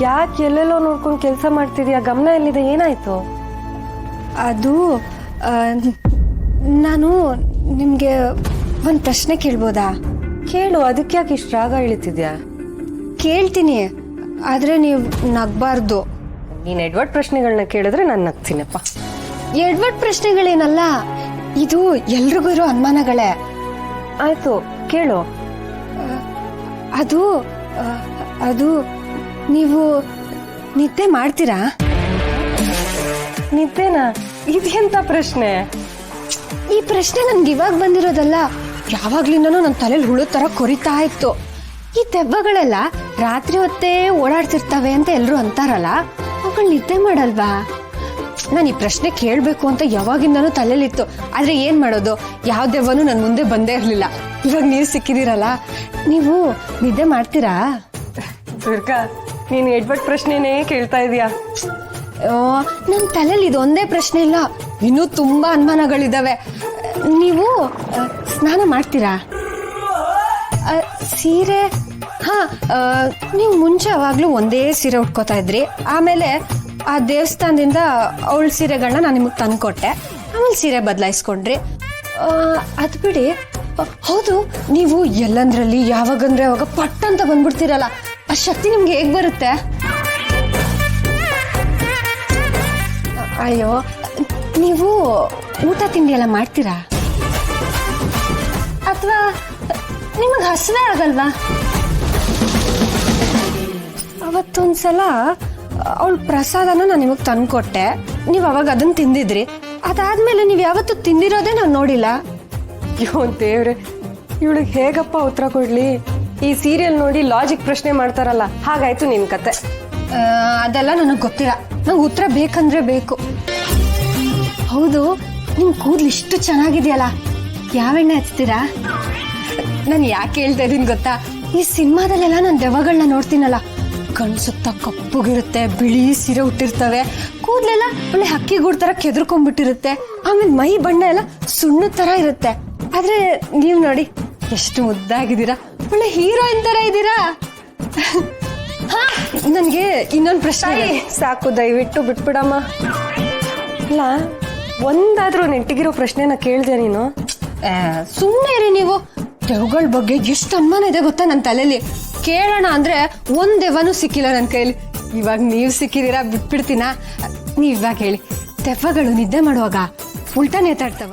ಯಾಕೆ ಎಲ್ಲೆಲ್ಲೋ ನೋಡ್ಕೊಂಡು ಕೆಲಸ ಮಾಡ್ತಿದ್ಯಾ? ಗಮನ ಎಲ್ಲಿದೆ? ಏನಾಯ್ತು? ಅದು ನಾನು ನಿಮಗೆ ಒಂದು ಪ್ರಶ್ನೆ ಕೇಳ್ಬೋದಾ? ಕೇಳು. ಅದಕ್ಕೆ ಯಾಕೆ ಇಷ್ಟು ರಾಗ ಇಳಿತಿದ್ಯಾ? ಕೇಳ್ತೀನಿ, ಆದರೆ ನೀವು ನಗಬಾರ್ದು. ನೀನು ಎಡ್ವರ್ಡ್ ಪ್ರಶ್ನೆಗಳನ್ನ ಕೇಳಿದ್ರೆ ನಾನು ನಗ್ತೀನಪ್ಪ. ಎಡ್ವರ್ಡ್ ಪ್ರಶ್ನೆಗಳೇನಲ್ಲ, ಇದು ಎಲ್ರಿಗೂ ಇರೋ ಅನುಮಾನಗಳೇ. ಆಯ್ತು, ಕೇಳು. ಅದು ಅದು ನೀವು ನಿದ್ದೆ ಮಾಡ್ತೀರಾ? ನಿದ್ದೆನಾ? ಇದೆಂತ ಪ್ರಶ್ನೆ? ಈ ಪ್ರಶ್ನೆ ನನ್ಗೆ ಇವಾಗ ಬಂದಿರೋದಲ್ಲ, ಯಾವಾಗ್ಲಿಂದನೂ ನನ್ನ ತಲೆಯಲ್ಲಿ ಹುಳು ತರ ಕೊರಿತಾ ಇತ್ತು. ಈ ದೆವ್ವಗಳೆಲ್ಲ ರಾತ್ರಿ ಹೊತ್ತೇ ಓಡಾಡ್ತಿರ್ತವೆ ಅಂತ ಎಲ್ರು ಅಂತಾರಲ್ಲ, ಅವುಗಳು ನಿದ್ದೆ ಮಾಡಲ್ವಾ? ನಾನು ಈ ಪ್ರಶ್ನೆ ಕೇಳ್ಬೇಕು ಅಂತ ಯಾವಾಗಿಂದನೂ ತಲೆಯಲ್ಲಿತ್ತು. ಆದ್ರೆ ಏನ್ ಮಾಡೋದು, ಯಾವ ದೆವ್ವನೂ ನನ್ ಮುಂದೆ ಬಂದೇ ಇರ್ಲಿಲ್ಲ. ಇವಾಗ ನೀವು ಸಿಕ್ಕಿದಿರಲ್ಲ, ನೀವು ನಿದ್ದೆ ಮಾಡ್ತೀರಾ? ದುರ್ಗಾ, ನೀನು ಎಡ್ವರ್ಡ್ ಪ್ರಶ್ನೆನೇ ಕೇಳ್ತಾ ಇದೀಯಾ? ನನ್ನ ತಲೆಯಲ್ಲಿ ಇದೊಂದೇ ಪ್ರಶ್ನೆ ಇಲ್ಲ, ಇನ್ನೂ ತುಂಬಾ ಅನುಮಾನಗಳಿದಾವೆ. ನೀವು ಸ್ನಾನ ಮಾಡ್ತೀರಾ? ಸೀರೆ? ಹಾ, ನೀವು ಮುಂಚೆ ಯಾವಾಗ್ಲೂ ಒಂದೇ ಸೀರೆ ಉಟ್ಕೋತಾ ಇದ್ರಿ. ಆಮೇಲೆ ಆ ದೇವಸ್ಥಾನದಿಂದ ಅವಳ ಸೀರೆಗಳನ್ನ ನಾನು ನಿಮಗೆ ತಂದ್ಕೊಟ್ಟೆ. ಆಮೇಲೆ ಸೀರೆ ಬದಲಾಯಿಸ್ಕೊಂಡ್ರಿ. ಅದು ಬಿಡಿ, ಹೌದು, ನೀವು ಎಲ್ಲಂದ್ರಲ್ಲಿ ಯಾವಾಗಂದ್ರೆ ಅವಾಗ ಪಟ್ ಅಂತ ಬಂದ್ಬಿಡ್ತೀರಲ್ಲ, ಆ ಶಕ್ತಿ ನಿಮ್ಗೆ ಹೇಗ್ ಬರುತ್ತೆ? ಅಯ್ಯೋ, ನೀವು ಊಟ ತಿಂಡಿ ಎಲ್ಲ ಮಾಡ್ತೀರಾ? ಅಥವಾ ನಿಮಗೆ ಹಸಿವೆ ಆಗಲ್ವಾ? ಅವತ್ತೊಂದ್ಸಲ ಅವಳ ಪ್ರಸಾದನ ನಾನು ನಿಮಗೆ ತಂದ್ಕೊಟ್ಟೆ, ನೀವು ಅವಾಗ ಅದನ್ನ ತಿಂದಿದ್ರಿ. ಅದಾದ್ಮೇಲೆ ನೀವು ಯಾವತ್ತೂ ತಿಂದಿರೋದೇ ನಾನು ನೋಡಿಲ್ಲ. ಅಯ್ಯೋ ದೇವ್ರೆ, ಇವಳಿಗೆ ಹೇಗಪ್ಪ ಉತ್ತರ ಕೊಡ್ಲಿ? ಈ ಸೀರಿಯಲ್ ನೋಡಿ ಲಾಜಿಕ್ ಪ್ರಶ್ನೆ ಮಾಡ್ತಾರಲ್ಲ, ಹಾಗಾಯ್ತು ನಿನ್ ಕತೆ. ಅದೆಲ್ಲ ನನಗೆ ಗೊತ್ತಿಲ್ಲ, ನಂಗೆ ಉತ್ತರ ಬೇಕಂದ್ರೆ ಬೇಕು. ಹೌದು, ನಿಮ್ ಕೂದಲು ಇಷ್ಟು ಚೆನ್ನಾಗಿದೆಯಲ್ಲ, ಯಾವ ಎಣ್ಣೆ ಹಚ್ತೀರಾ? ನಾನು ಯಾಕೆ ಹೇಳ್ತಾ ಇದೀನಿ ಗೊತ್ತಾ? ಈ ಸಿನಿಮಾದಲ್ಲೆಲ್ಲ ನಾನು ದೆವ್ವಗಳನ್ನ ನೋಡ್ತೀನಲ್ಲ, ಕಣ್ಸುತ್ತ ಕಪ್ಪುಗಿರುತ್ತೆ, ಬಿಳಿ ಸೀರೆ ಉಟ್ಟಿರ್ತವೆ, ಕೂದಲೆಲ್ಲ ಒಳ್ಳೆ ಹಕ್ಕಿ ಗೂಡ್ ತರ ಕೆದರ್ಕೊಂಡ್ಬಿಟ್ಟಿರುತ್ತೆ, ಆಮೇಲೆ ಮೈ ಬಣ್ಣ ಎಲ್ಲ ಸುಣ್ಣ ತರ ಇರುತ್ತೆ. ಆದ್ರೆ ನೀವ್ ನೋಡಿ ಎಷ್ಟು ಮುದ್ದಾಗಿದ್ದೀರಾ, ಒಳ್ಳೆ ಹೀರೋಯಿನ್ ತರ ಇದ್ದೀರಾ. ಹಾ, ನನ್ಗೆ ಇನ್ನೊಂದು ಪ್ರಶ್ನೆ. ಸಾಕು, ದಯವಿಟ್ಟು ಬಿಟ್ಬಿಡಮ್ಮ. ಇಲ್ಲ, ಒಂದಾದ್ರೂ ನೆಟ್ಟಿಗಿರೋ ಪ್ರಶ್ನೆನ ಕೇಳ್ದೆ ನೀನು? ಸುಮ್ಮನೆ ಇರಿ ನೀವು. ದೆವ್ಗಳ ಬಗ್ಗೆ ಎಷ್ಟು ಅನುಮಾನ ಇದೆ ಗೊತ್ತಾ ನನ್ನ ತಲೆಯಲ್ಲಿ. ಕೇಳೋಣ ಅಂದ್ರೆ ಒಂದ್ ದೆವ್ವನೂ ಸಿಕ್ಕಿಲ್ಲ ನನ್ನ ಕೈಲಿ. ಇವಾಗ ನೀವು ಸಿಕ್ಕಿದೀರಾ, ಬಿಟ್ಬಿಡ್ತೀನಾ? ನೀವ್ ಇವಾಗ ಹೇಳಿ, ದೆವ್ವಗಳು ನಿದ್ದೆ ಮಾಡುವಾಗ ಉಲ್ಟಾ ನೇತಾಡ್ತವ?